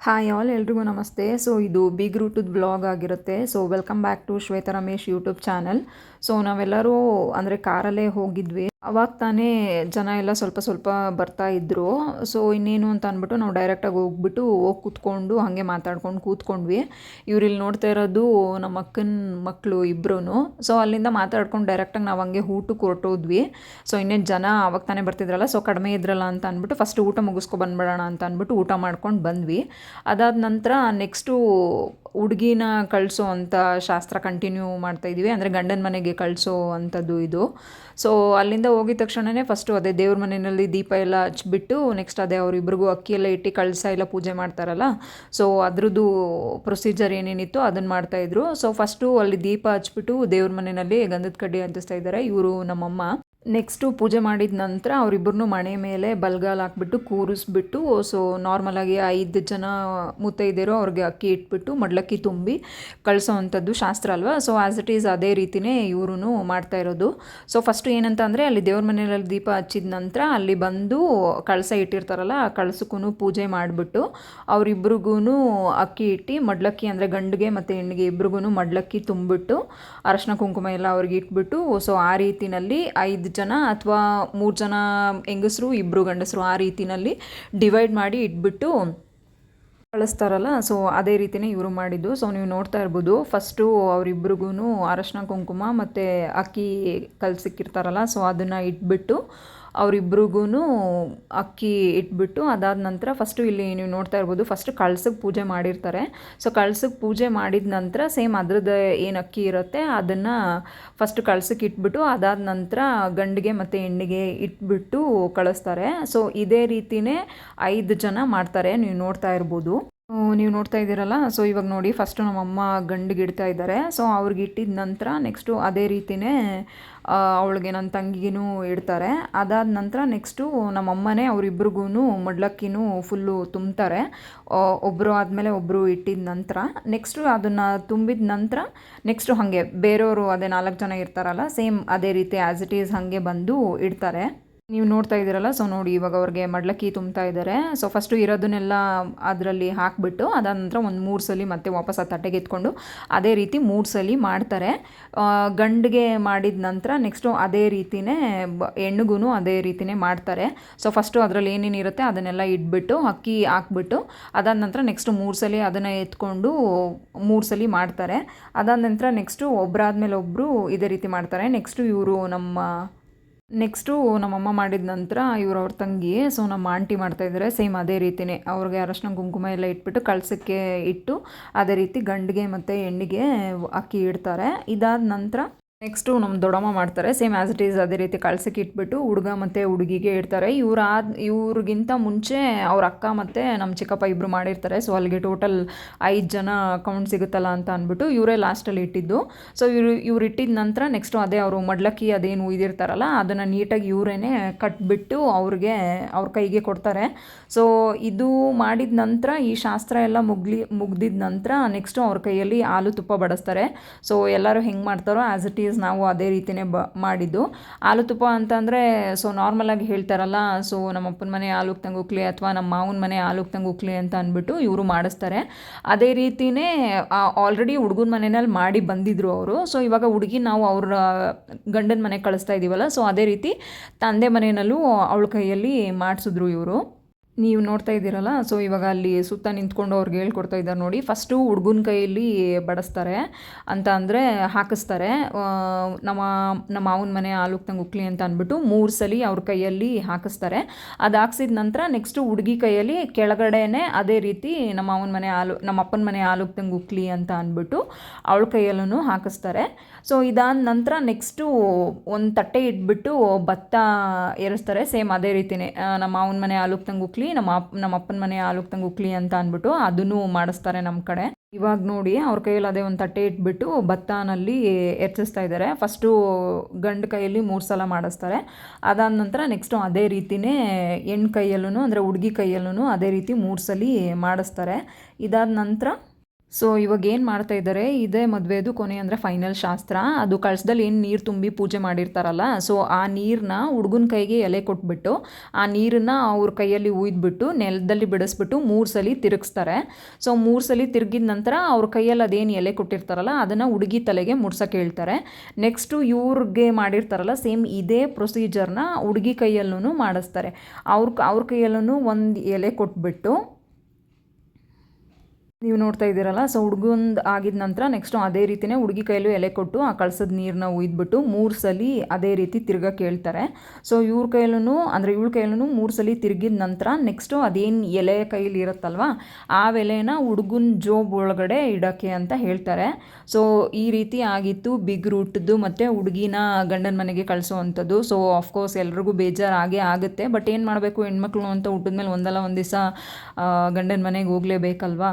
Hi all ಎಲ್ರಿಗೂ ನಮಸ್ತೆ. So ಇದು ಬಿಗ್ ರೂಟದ ಬ್ಲಾಗ್ ಆಗಿರುತ್ತೆ. So welcome back to Shweta Ramesh YouTube channel. So ನಾವೆಲ್ಲರೂ ಅಂದರೆ ಕಾರಲ್ಲೇ ಹೋಗಿದ್ವಿ. ಅವಾಗ ತಾನೇ ಜನ ಎಲ್ಲ ಸ್ವಲ್ಪ ಸ್ವಲ್ಪ ಬರ್ತಾ ಇದ್ದರು. ಸೊ ಇನ್ನೇನು ಅಂತ ಅಂದ್ಬಿಟ್ಟು ನಾವು ಡೈರೆಕ್ಟಾಗಿ ಹೋಗಿ ಕೂತ್ಕೊಂಡು ಹಾಗೆ ಮಾತಾಡ್ಕೊಂಡು ಕೂತ್ಕೊಂಡ್ವಿ. ಇವ್ರಿಲ್ಲಿ ನೋಡ್ತಾ ಇರೋದು ನಮ್ಮ ಅಕ್ಕನ ಮಕ್ಕಳು ಇಬ್ಬರೂ. ಸೊ ಅಲ್ಲಿಂದ ಮಾತಾಡ್ಕೊಂಡು ಡೈರೆಕ್ಟಾಗಿ ನಾವು ಹಂಗೆ ಊಟಕ್ಕೆ ಹೊರಟೋದ್ವಿ. ಸೊ ಇನ್ನೇನು ಜನ ಅವಾಗ ತಾನೇ ಬರ್ತಿದ್ರಲ್ಲ, ಸೊ ಕಡಿಮೆ ಇದ್ರಲ್ಲ ಅಂತ ಅಂದ್ಬಿಟ್ಟು ಫಸ್ಟ್ ಊಟ ಮುಗಿಸ್ಕೊ ಬಂದ್ಬಿಡೋಣ ಅಂತ ಅಂದ್ಬಿಟ್ಟು ಊಟ ಮಾಡ್ಕೊಂಡು ಬಂದ್ವಿ. ಅದಾದ ನಂತರ ನೆಕ್ಸ್ಟು ಹುಡುಗಿನ ಕಳಿಸೋ ಅಂಥ ಶಾಸ್ತ್ರ ಕಂಟಿನ್ಯೂ ಮಾಡ್ತಾಯಿದ್ವಿ. ಅಂದರೆ ಗಂಡನ ಮನೆಗೆ ಕಳಿಸೋ ಅಂಥದ್ದು ಇದು. ಸೊ ಅಲ್ಲಿಂದ ಹೋಗಿದ ತಕ್ಷಣವೇ ಫಸ್ಟು ಅದೇ ದೇವ್ರ ಮನೆಯಲ್ಲಿ ದೀಪ ಎಲ್ಲ ಹಚ್ಬಿಟ್ಟು ನೆಕ್ಸ್ಟ್ ಅದೇ ಅವರಿಬ್ರಿಗೂ ಅಕ್ಕಿ ಎಲ್ಲ ಇಟ್ಟು ಕಳಸ ಎಲ್ಲ ಪೂಜೆ ಮಾಡ್ತಾರಲ್ಲ, ಸೊ ಅದ್ರದ್ದು ಪ್ರೊಸೀಜರ್ ಏನೇನಿತ್ತು ಅದನ್ನು ಮಾಡ್ತಾಯಿದ್ರು. ಸೊ ಫಸ್ಟು ಅಲ್ಲಿ ದೀಪ ಹಚ್ಬಿಟ್ಟು ದೇವ್ರ ಮನೆಯಲ್ಲಿ ಗಂಧದ ಕಡ್ಡಿ ಅಂಟಿಸ್ತಾ ಇದ್ದಾರೆ ಇವರು ನಮ್ಮಮ್ಮ. ನೆಕ್ಸ್ಟು ಪೂಜೆ ಮಾಡಿದ ನಂತರ ಅವರಿಬ್ಬರನ್ನೂ ಮಣೆ ಮೇಲೆ ಬಲ್ಗಾಲ್ ಹಾಕ್ಬಿಟ್ಟು ಕೂರಿಸ್ಬಿಟ್ಟು, ಸೊ ನಾರ್ಮಲಾಗಿ 5 ಜನ ಮುತ್ತೈದೆಯರು ಅವ್ರಿಗೆ ಅಕ್ಕಿ ಇಟ್ಬಿಟ್ಟು ಮಡ್ಲಕ್ಕಿ ತುಂಬಿ ಕಳಿಸೋ ಅಂಥದ್ದು ಶಾಸ್ತ್ರ ಅಲ್ವಾ. ಸೊ ಆ್ಯಸ್ ಇಟ್ ಈಸ್ ಅದೇ ರೀತಿಯೇ ಇವರು ಮಾಡ್ತಾ ಇರೋದು. ಸೊ ಫಸ್ಟು ಏನಂತ ಅಂದರೆ ಅಲ್ಲಿ ದೇವ್ರ ಮನೆಯಲ್ಲಿ ದೀಪ ಹಚ್ಚಿದ ನಂತರ ಅಲ್ಲಿ ಬಂದು ಕಳಸ ಇಟ್ಟಿರ್ತಾರಲ್ಲ, ಆ ಕಳಸಕ್ಕೂ ಪೂಜೆ ಮಾಡಿಬಿಟ್ಟು ಅವರಿಬ್ರಿಗೂ ಅಕ್ಕಿ ಇಟ್ಟು ಮಡ್ಲಕ್ಕಿ ಅಂದರೆ ಗಂಡಿಗೆ ಮತ್ತು ಹೆಣ್ಣಿಗೆ ಇಬ್ರಿಗೂ ಮಡ್ಲಕ್ಕಿ ತುಂಬಿಬಿಟ್ಟು ಅರಶಿನ ಕುಂಕುಮ ಎಲ್ಲ ಅವ್ರಿಗೆ ಇಟ್ಬಿಟ್ಟು, ಸೊ ಆ ರೀತಿಯಲ್ಲಿ 5 ಜನ ಅಥವಾ 3 ಜನ ಹೆಂಗಸರು 2 ಗಂಡಸರು ಆ ರೀತಿಯಲ್ಲಿ ಡಿವೈಡ್ ಮಾಡಿ ಇಟ್ಬಿಟ್ಟು ಕಳಿಸ್ತಾರಲ್ಲ, ಸೊ ಅದೇ ರೀತಿಯೇ ಇವರು ಮಾಡಿದ್ದು. ಸೊ ನೀವು ನೋಡ್ತಾ ಇರ್ಬೋದು, ಫಸ್ಟು ಅವರಿಬ್ರಿಗೂ ಅರಶಿನ ಕುಂಕುಮ ಮತ್ತು ಅಕ್ಕಿ ಕಲಸಿಕ್ಕಿರ್ತಾರಲ್ಲ, ಸೊ ಅದನ್ನು ಇಟ್ಬಿಟ್ಟು ಅವರಿಬ್ರಿಗೂ ಅಕ್ಕಿ ಇಟ್ಬಿಟ್ಟು ಅದಾದ ನಂತರ ಫಸ್ಟು ಇಲ್ಲಿ ನೀವು ನೋಡ್ತಾ ಇರ್ಬೋದು, ಫಸ್ಟ್ ಕಳ್ಸಕ್ಕೆ ಪೂಜೆ ಮಾಡಿರ್ತಾರೆ. ಸೊ ಕಳ್ಸಕ್ಕೆ ಪೂಜೆ ಮಾಡಿದ ನಂತರ ಸೇಮ್ ಅದ್ರದ್ದು ಏನು ಅಕ್ಕಿ ಇರುತ್ತೆ ಅದನ್ನು ಫಸ್ಟ್ ಕಳ್ಸಕ್ಕೆ ಇಟ್ಬಿಟ್ಟು ಅದಾದ ನಂತರ ಗಂಡಿಗೆ ಮತ್ತು ಹೆಣ್ಣಿಗೆ ಇಟ್ಬಿಟ್ಟು ಕಳಿಸ್ತಾರೆ. ಸೊ ಇದೇ ರೀತಿಯೇ 5 ಜನ ಮಾಡ್ತಾರೆ. ನೀವು ನೋಡ್ತಾ ಇರ್ಬೋದು. ನೀವು ನೋಡ್ತಾ ಇದ್ದೀರಲ್ಲ, ಸೊ ಇವಾಗ ನೋಡಿ ಫಸ್ಟು ನಮ್ಮಮ್ಮ ಗಂಡಿಗೆ ಇಡ್ತಾ ಇದ್ದಾರೆ. ಸೊ ಅವ್ರಿಗೆ ಇಟ್ಟಿದ ನಂತರ ನೆಕ್ಸ್ಟು ಅದೇ ರೀತಿಯೇ ಅವಳಿಗೆ ನನ್ನ ತಂಗಿಗೂ ಇಡ್ತಾರೆ. ಅದಾದ ನಂತರ ನೆಕ್ಸ್ಟು ನಮ್ಮಮ್ಮನೇ ಅವರಿಬ್ರಿಗೂ ಮಡ್ಲಕ್ಕಿನೂ ಫುಲ್ಲು ತುಂಬ್ತಾರೆ. ಒಬ್ಬರು ಆದಮೇಲೆ ಒಬ್ಬರು ಇಟ್ಟಿದ ನಂತರ ನೆಕ್ಸ್ಟು ಅದನ್ನು ತುಂಬಿದ ನಂತರ ನೆಕ್ಸ್ಟು ಹಾಗೆ ಬೇರೆಯವರು ಅದೇ 4 ಜನ ಇರ್ತಾರಲ್ಲ, ಸೇಮ್ ಅದೇ ರೀತಿ ಆ್ಯಸ್ ಇಟ್ ಈಸ್ ಹಾಗೆ ಬಂದು ಇಡ್ತಾರೆ. ನೀವು ನೋಡ್ತಾ ಇದ್ದೀರಲ್ಲ, ಸೊ ನೋಡಿ ಇವಾಗ ಅವ್ರಿಗೆ ಮಡ್ಲಕ್ಕಿ ತುಂಬ್ತಾ ಇದ್ದಾರೆ. ಸೊ ಫಸ್ಟು ಇರೋದನ್ನೆಲ್ಲ ಅದರಲ್ಲಿ ಹಾಕಿಬಿಟ್ಟು ಅದಾದ ನಂತರ ಒಂದು 3 ಸಲ ಮತ್ತೆ ವಾಪಸ್ ಆ ತಟ್ಟೆಗೆ ಎತ್ಕೊಂಡು ಅದೇ ರೀತಿ 3 ಸಲ ಮಾಡ್ತಾರೆ. ಗಂಡಿಗೆ ಮಾಡಿದ ನಂತರ ನೆಕ್ಸ್ಟು ಅದೇ ರೀತಿಯೇ ಹೆಣ್ಣಿಗೂ ಅದೇ ರೀತಿಯೇ ಮಾಡ್ತಾರೆ. ಸೊ ಫಸ್ಟು ಅದರಲ್ಲಿ ಏನೇನು ಇರುತ್ತೆ ಅದನ್ನೆಲ್ಲ ಇಟ್ಬಿಟ್ಟು ಅಕ್ಕಿ ಹಾಕ್ಬಿಟ್ಟು ಅದಾದ ನಂತರ ನೆಕ್ಸ್ಟು 3 ಸಲ ಅದನ್ನು ಎತ್ಕೊಂಡು 3 ಸಲ ಮಾಡ್ತಾರೆ. ಅದಾದ ನಂತರ ನೆಕ್ಸ್ಟು ಒಬ್ಬರಾದ್ಮೇಲೆ ಒಬ್ಬರು ಇದೇ ರೀತಿ ಮಾಡ್ತಾರೆ. ನೆಕ್ಸ್ಟು ನಮ್ಮಮ್ಮ ಮಾಡಿದ ನಂತರ ಅವ್ರ ತಂಗಿ, ಸೊ ನಮ್ಮ ಆಂಟಿ ಮಾಡ್ತಾಯಿದ್ದಾರೆ ಸೇಮ್ ಅದೇ ರೀತಿಯೇ. ಅವ್ರಿಗೆ ಅರಶಿನ ಕುಂಕುಮ ಎಲ್ಲ ಇಟ್ಬಿಟ್ಟು ಕಳ್ಸಕ್ಕೆ ಇಟ್ಟು ಅದೇ ರೀತಿ ಗಂಡಿಗೆ ಮತ್ತು ಹೆಣ್ಣಿಗೆ ಅಕ್ಕಿ ಇಡ್ತಾರೆ. ಇದಾದ ನಂತರ ನೆಕ್ಸ್ಟು ನಮ್ಮ ದೊಡ್ಡಮ್ಮ ಮಾಡ್ತಾರೆ ಸೇಮ್ ಆ್ಯಸ್ ಇಟ್ ಈಸ್ ಅದೇ ರೀತಿ ಕಳ್ಸಕ್ಕೆ ಇಟ್ಬಿಟ್ಟು ಹುಡುಗ ಮತ್ತು ಹುಡುಗಿಗೆ ಇಡ್ತಾರೆ. ಇವ್ರಿಗಿಂತ ಮುಂಚೆ ಅವ್ರ ಅಕ್ಕ ಮತ್ತು ನಮ್ಮ ಚಿಕ್ಕಪ್ಪ ಇಬ್ಬರು ಮಾಡಿರ್ತಾರೆ. ಸೊ ಅಲ್ಲಿಗೆ ಟೋಟಲ್ 5 ಜನ ಕೌಂಟ್ ಸಿಗುತ್ತಲ್ಲ ಅಂತ ಅಂದ್ಬಿಟ್ಟು ಇವರೇ ಲಾಸ್ಟಲ್ಲಿ ಇಟ್ಟಿದ್ದು. ಸೊ ಇವ್ರು ಇಟ್ಟಿದ ನಂತರ ನೆಕ್ಸ್ಟು ಅದೇ ಅವರು ಮಡ್ಲಕ್ಕಿ ಅದೇನು ಉಯ್ದಿರ್ತಾರಲ್ಲ ಅದನ್ನು ನೀಟಾಗಿ ಇವರೇ ಕಟ್ಬಿಟ್ಟು ಅವ್ರ ಕೈಗೆ ಕೊಡ್ತಾರೆ. ಸೊ ಇದು ಮಾಡಿದ ನಂತರ ಈ ಶಾಸ್ತ್ರ ಎಲ್ಲ ಮುಗ್ದಿದ ನಂತರ ನೆಕ್ಸ್ಟು ಅವ್ರ ಕೈಯಲ್ಲಿ ಹಾಲು ತುಪ್ಪ ಬಡಿಸ್ತಾರೆ. ಸೊ ಎಲ್ಲರೂ ಹೆಂಗೆ ಮಾಡ್ತಾರೋ ಆ್ಯಸ್ ಇಟ್ ಈಸ್ ನಾವು ಅದೇ ರೀತಿಯೇ ಮಾಡಿದ್ದು. ಹಾಲು ತುಪ್ಪ ಅಂತಂದರೆ ಸೊ ನಾರ್ಮಲಾಗಿ ಹೇಳ್ತಾರಲ್ಲ, ಸೊ ನಮ್ಮ ಅಪ್ಪನ ಮನೆ ಹಾಲು ತಂಗುಕ್ಲಿ ಅಥವಾ ನಮ್ಮ ಮಾವನ ಮನೆ ಹಾಲು ತಂಗುಕ್ಲಿ ಅಂತ ಅಂದ್ಬಿಟ್ಟು ಇವರು ಮಾಡಿಸ್ತಾರೆ. ಅದೇ ರೀತಿಯೇ ಆಲ್ರೆಡಿ ಹುಡುಗನ ಮನೆಯಲ್ಲಿ ಮಾಡಿ ಬಂದಿದ್ರು ಅವರು. ಸೊ ಇವಾಗ ಹುಡುಗಿ ನಾವು ಅವ್ರ ಗಂಡನ ಮನೆಗೆ ಕಳಿಸ್ತಾ ಇದ್ದೀವಲ್ಲ, ಸೊ ಅದೇ ರೀತಿ ತಂದೆ ಮನೆಯಲ್ಲೂ ಅವಳ ಕೈಯಲ್ಲಿ ಮಾಡಿಸಿದ್ರು ಇವರು. ನೀವು ನೋಡ್ತಾ ಇದ್ದೀರಲ್ಲ, ಸೊ ಇವಾಗ ಅಲ್ಲಿ ಸುತ್ತ ನಿಂತ್ಕೊಂಡು ಅವ್ರಿಗೆ ಹೇಳ್ಕೊಡ್ತಾ ಇದ್ದಾರೆ ನೋಡಿ. ಫಸ್ಟು ಹುಡುಗನ ಕೈಯಲ್ಲಿ ಬಡಿಸ್ತಾರೆ ಅಂತ ಅಂದರೆ ಹಾಕಿಸ್ತಾರೆ. ನಮ್ಮ ಮಾವನ ಮನೆ ಹಾಲು ತಂಗುಕ್ಲಿ ಅಂತ ಅಂದ್ಬಿಟ್ಟು 3 ಸಲ ಅವ್ರ ಕೈಯಲ್ಲಿ ಹಾಕಿಸ್ತಾರೆ. ಅದು ಹಾಕ್ಸಿದ ನಂತರ ನೆಕ್ಸ್ಟು ಹುಡುಗಿ ಕೈಯಲ್ಲಿ ಕೆಳಗಡೆನೇ ಅದೇ ರೀತಿ ನಮ್ಮ ಅಪ್ಪನ ಮನೆ ಹಾಲು ತಂಗುಕ್ಲಿ ಅಂತ ಅಂದ್ಬಿಟ್ಟು ಅವಳ ಕೈಯಲ್ಲೂ ಹಾಕಿಸ್ತಾರೆ. ಸೊ ಇದಾದ ನಂತರ ನೆಕ್ಸ್ಟು ಒಂದು ತಟ್ಟೆ ಇಟ್ಬಿಟ್ಟು ಭತ್ತ ಏರಿಸ್ತಾರೆ ಸೇಮ್ ಅದೇ ರೀತಿಯೇ. ನಮ್ಮ ಮಾವನ ಮನೆ ಹಾಲು ತಂಗುಕ್ಲಿ, ನಮ್ಮ ಅಪ್ಪನ ಮನೆ ಹಾಲು ತಂಗುಕ್ಲಿ ಅಂತ ಅಂದ್ಬಿಟ್ಟು ಅದನ್ನು ಮಾಡಿಸ್ತಾರೆ ನಮ್ಮ ಕಡೆ. ಇವಾಗ ನೋಡಿ ಅವ್ರ ಕೈಯಲ್ಲಿ ಅದೇ ಒಂದು ತಟ್ಟೆ ಇಟ್ಬಿಟ್ಟು ಭತ್ತನಲ್ಲಿ ಎರ್ಚಿಸ್ತಾ ಇದ್ದಾರೆ. ಫಸ್ಟು ಗಂಡು ಕೈಯಲ್ಲಿ 3 ಸಲ ಮಾಡಿಸ್ತಾರೆ. ಅದಾದ ನಂತರ ನೆಕ್ಸ್ಟು ಅದೇ ರೀತಿಯೇ ಹೆಣ್ಣು ಕೈಯಲ್ಲೂ ಅಂದರೆ ಹುಡುಗಿ ಕೈಯಲ್ಲೂ ಅದೇ ರೀತಿ 3 ಸಲ ಮಾಡಿಸ್ತಾರೆ. ಇದಾದ ನಂತರ ಸೊ ಇವಾಗ ಏನು ಮಾಡ್ತಾ ಇದ್ದಾರೆ, ಇದೇ ಮದುವೆದು ಕೊನೆ ಅಂದರೆ ಫೈನಲ್ ಶಾಸ್ತ್ರ. ಅದು ಕಳಸದಲ್ಲಿ ಏನು ನೀರು ತುಂಬಿ ಪೂಜೆ ಮಾಡಿರ್ತಾರಲ್ಲ, ಸೊ ಆ ನೀರನ್ನ ಹುಡುಗನ ಕೈಗೆ ಎಲೆ ಕೊಟ್ಬಿಟ್ಟು ಆ ನೀರನ್ನು ಅವ್ರ ಕೈಯಲ್ಲಿ ಉಯ್ದುಬಿಟ್ಟು ನೆಲದಲ್ಲಿ ಬಿಡಿಸ್ಬಿಟ್ಟು 3 ಸಲ ತಿರುಗಿಸ್ತಾರೆ. ಸೊ 3 ಸಲ ತಿರುಗಿದ ನಂತರ ಅವ್ರ ಕೈಯಲ್ಲಿ ಅದೇನು ಎಲೆ ಕೊಟ್ಟಿರ್ತಾರಲ್ಲ ಅದನ್ನು ಹುಡುಗಿ ತಲೆಗೆ ಮುಡ್ಸೋಕೆ ಹೇಳ್ತಾರೆ. ನೆಕ್ಸ್ಟು ಇವ್ರಿಗೆ ಮಾಡಿರ್ತಾರಲ್ಲ ಸೇಮ್ ಇದೇ ಪ್ರೊಸೀಜರ್ನ ಹುಡುಗಿ ಕೈಯಲ್ಲೂ ಮಾಡಿಸ್ತಾರೆ. ಅವ್ರ ಕೈಯಲ್ಲೂ ಒಂದು ಎಲೆ ಕೊಟ್ಬಿಟ್ಟು ನೀವು ನೋಡ್ತಾ ಇದ್ದೀರಲ್ಲ, ಸೊ ಹುಡುಗಂದು ಆಗಿದ ನಂತರ ನೆಕ್ಸ್ಟು ಅದೇ ರೀತಿಯೇ ಹುಡುಗಿ ಕೈಯಲ್ಲೂ ಎಲೆ ಕೊಟ್ಟು ಆ ಕಳಸದ ನೀರನ್ನ ಉಯ್ದುಬಿಟ್ಟು 3 ಸಲ ಅದೇ ರೀತಿ ತಿರ್ಗಕ್ಕೆ ಹೇಳ್ತಾರೆ. ಸೊ ಇವ್ರ ಕೈಯಲ್ಲೂ ಅಂದರೆ ಇವಳ ಕೈಯಲ್ಲೂ 3 ಸಲ ತಿರುಗಿದ ನಂತರ ನೆಕ್ಸ್ಟು ಅದೇನು ಎಲೆ ಕೈಯಲ್ಲಿ ಇರುತ್ತಲ್ವ ಆ ಎಲೆನ ಹುಡುಗನ ಜೋಬ್ ಒಳಗಡೆ ಇಡೋಕ್ಕೆ ಅಂತ ಹೇಳ್ತಾರೆ. ಸೊ ಈ ರೀತಿ ಆಗಿತ್ತು ಬಿಗ್ ರೂಟ್ದು ಮತ್ತು ಹುಡುಗಿನ ಗಂಡನ ಮನೆಗೆ ಕಳಿಸೋವಂಥದ್ದು. ಸೊ ಆಫ್ಕೋರ್ಸ್ ಎಲ್ರಿಗೂ ಬೇಜಾರಾಗೇ ಆಗುತ್ತೆ. ಬಟ್ ಏನು ಮಾಡಬೇಕು, ಹೆಣ್ಮಕ್ಳು ಅಂತ ಹುಟ್ಟಿದ್ಮೇಲೆ ಒಂದಲ್ಲ ಒಂದು ದಿವಸ ಗಂಡನ ಮನೆಗೆ ಹೋಗಲೇಬೇಕಲ್ವಾ.